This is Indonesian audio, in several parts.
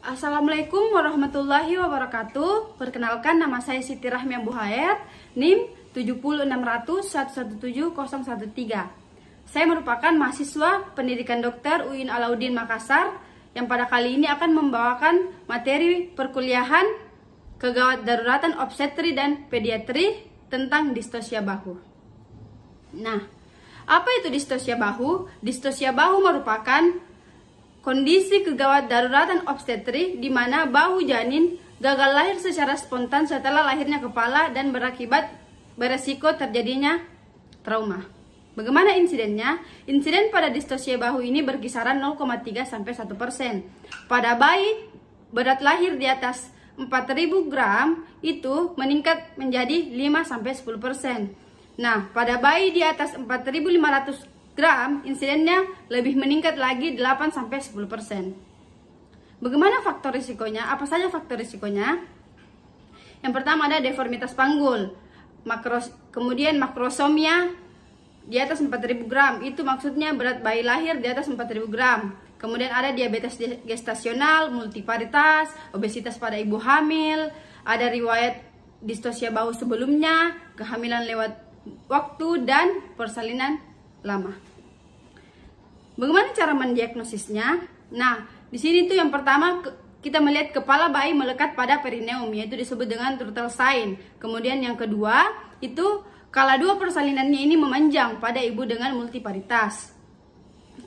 Assalamualaikum warahmatullahi wabarakatuh. Perkenalkan, nama saya Siti Rahmiah Buhaer, NIM 70600117013. Saya merupakan mahasiswa pendidikan dokter UIN Alauddin Makassar yang pada kali ini akan membawakan materi perkuliahan kegawat daruratan obstetri dan pediatri tentang distosia bahu. Nah, apa itu distosia bahu? Distosia bahu merupakan kondisi kegawat daruratan obstetri di mana bahu janin gagal lahir secara spontan setelah lahirnya kepala dan beresiko terjadinya trauma. Bagaimana insidennya? Insiden pada distosia bahu ini berkisaran 0,3 sampai 1%. Pada bayi berat lahir di atas 4.000 gram itu meningkat menjadi 5 sampai 10%. Nah, pada bayi di atas 4.500 gram, insidennya lebih meningkat lagi 8-10%. Bagaimana faktor risikonya? Apa saja faktor risikonya? Yang pertama ada deformitas panggul, kemudian makrosomia di atas 4.000 gram, itu maksudnya berat bayi lahir di atas 4.000 gram. Kemudian ada diabetes gestasional, multiparitas, obesitas pada ibu hamil, ada riwayat distosia bahu sebelumnya, kehamilan lewat waktu, dan persalinan lama. Bagaimana cara mendiagnosisnya? Nah, di sini tuh yang pertama kita melihat kepala bayi melekat pada perineum, yaitu disebut dengan turtle sign. Kemudian yang kedua itu kala dua persalinannya ini memanjang pada ibu dengan multiparitas.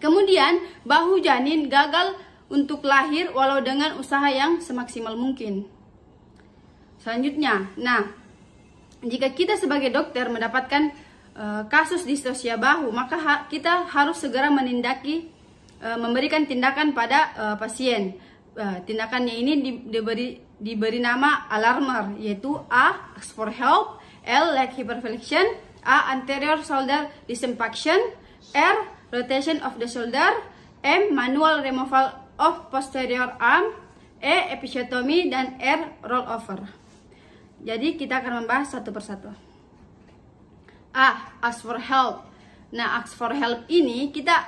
Kemudian bahu janin gagal untuk lahir walau dengan usaha yang semaksimal mungkin. Selanjutnya, nah, jika kita sebagai dokter mendapatkan kasus distosia bahu, maka kita harus segera memberikan tindakan pada pasien. Tindakannya ini diberi nama alarmer, yaitu A. Ask for help, L. Leg hyperflexion, A. Anterior shoulder disinfection, R. Rotation of the shoulder, M. Manual removal of posterior arm, E. Episiotomy, dan R. Roll over. Jadi kita akan membahas satu persatu. A. Ask for help. Nah, ask for help ini kita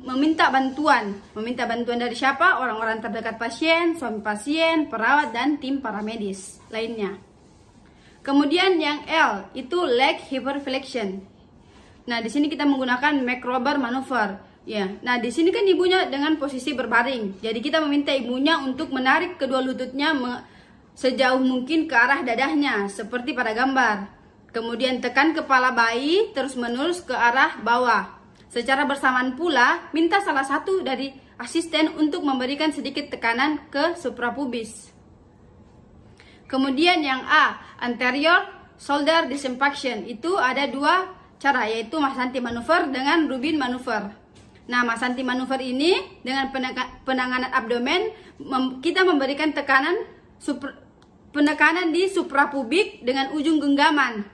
meminta bantuan. Meminta bantuan dari siapa? Orang-orang terdekat pasien, suami pasien, perawat, dan tim paramedis lainnya. Kemudian yang L itu leg hyperflexion. Nah, di sini kita menggunakan McRober maneuver. Ya. Nah, di sini kan ibunya dengan posisi berbaring. Jadi kita meminta ibunya untuk menarik kedua lututnya sejauh mungkin ke arah dadahnya, seperti pada gambar. Kemudian tekan kepala bayi terus-menerus ke arah bawah. Secara bersamaan pula, minta salah satu dari asisten untuk memberikan sedikit tekanan ke suprapubis. Kemudian yang A, anterior shoulder disinfection. Itu ada dua cara, yaitu Masanti manuver dengan Rubin manuver. Nah, Masanti manuver ini dengan penanganan abdomen, kita memberikan penekanan di suprapubik dengan ujung genggaman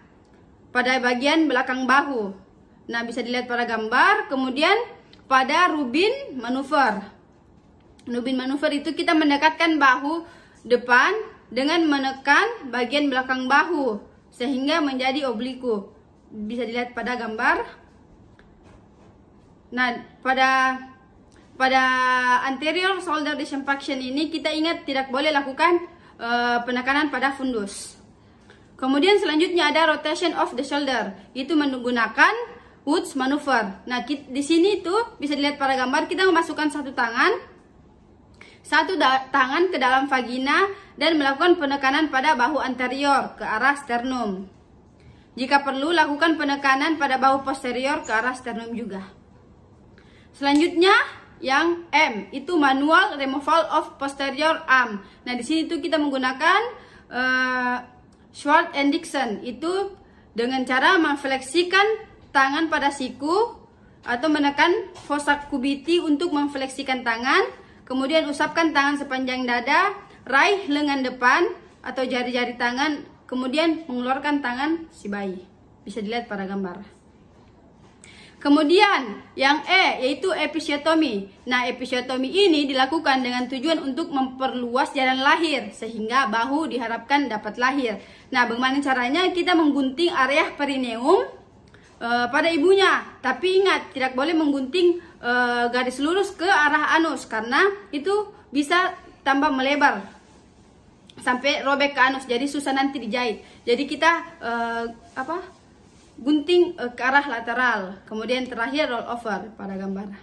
pada bagian belakang bahu. Nah, bisa dilihat pada gambar. Kemudian pada Rubin manuver. Rubin manuver itu kita mendekatkan bahu depan dengan menekan bagian belakang bahu sehingga menjadi obliku. Bisa dilihat pada gambar. Nah, pada anterior shoulder disinfection ini kita ingat tidak boleh lakukan penekanan pada fundus. Kemudian selanjutnya ada rotation of the shoulder, itu menggunakan Woods maneuver. Nah, di sini tuh bisa dilihat pada gambar, kita memasukkan satu tangan ke dalam vagina dan melakukan penekanan pada bahu anterior ke arah sternum. Jika perlu, lakukan penekanan pada bahu posterior ke arah sternum juga. Selanjutnya yang M itu manual removal of posterior arm. Nah, di sini tuh kita menggunakan Schwartz and Dixon, itu dengan cara memfleksikan tangan pada siku atau menekan fossa cubiti untuk memfleksikan tangan, kemudian usapkan tangan sepanjang dada, raih lengan depan atau jari-jari tangan, kemudian mengeluarkan tangan si bayi. Bisa dilihat pada gambar. Kemudian yang E yaitu episiotomi. Nah, episiotomi ini dilakukan dengan tujuan untuk memperluas jalan lahir sehingga bahu diharapkan dapat lahir. Nah, bagaimana caranya? Kita menggunting area perineum pada ibunya. Tapi ingat, tidak boleh menggunting garis lurus ke arah anus karena itu bisa tambah melebar sampai robek ke anus, jadi susah nanti dijahit. Jadi kita gunting ke arah lateral, kemudian terakhir roll over pada gambar.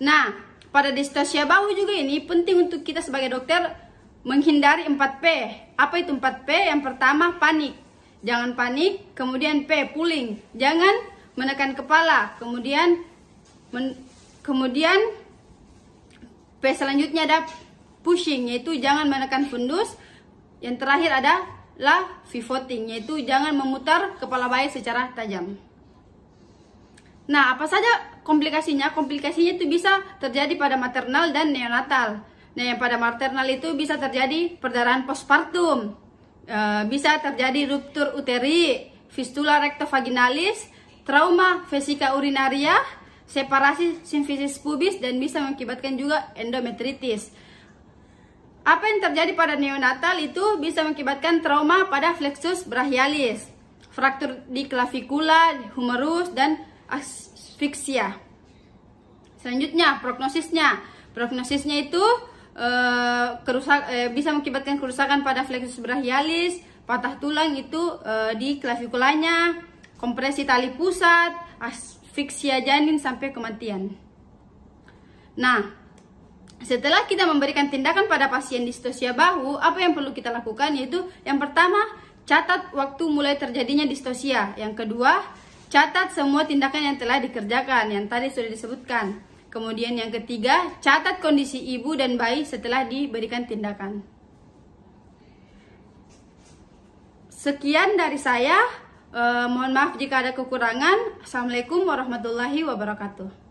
Nah, pada distosia bahu juga ini penting untuk kita sebagai dokter menghindari 4P. Apa itu 4P? Yang pertama panik, jangan panik. Kemudian P, pulling, jangan menekan kepala. Kemudian P selanjutnya ada pushing, yaitu jangan menekan fundus. Yang terakhir adalah pivoting, yaitu jangan memutar kepala bayi secara tajam. Nah, apa saja komplikasinya? Komplikasinya itu bisa terjadi pada maternal dan neonatal. Nah, yang pada maternal itu bisa terjadi perdarahan postpartum, bisa terjadi ruptur uteri, fistula rectovaginalis, trauma vesika urinaria, separasi simfisis pubis, dan bisa mengakibatkan juga endometritis. Apa yang terjadi pada neonatal itu bisa mengakibatkan trauma pada flexus brachialis, fraktur di klavikula, humerus, dan asfiksia. Selanjutnya prognosisnya. Prognosisnya itu bisa mengakibatkan kerusakan pada flexus brachialis, patah tulang itu di klavikulanya, kompresi tali pusat, asfiksia janin sampai kematian. Nah, setelah kita memberikan tindakan pada pasien distosia bahu, apa yang perlu kita lakukan? Yaitu yang pertama, catat waktu mulai terjadinya distosia. Yang kedua, catat semua tindakan yang telah dikerjakan, yang tadi sudah disebutkan. Kemudian yang ketiga, catat kondisi ibu dan bayi setelah diberikan tindakan. Sekian dari saya. Mohon maaf jika ada kekurangan. Assalamualaikum warahmatullahi wabarakatuh.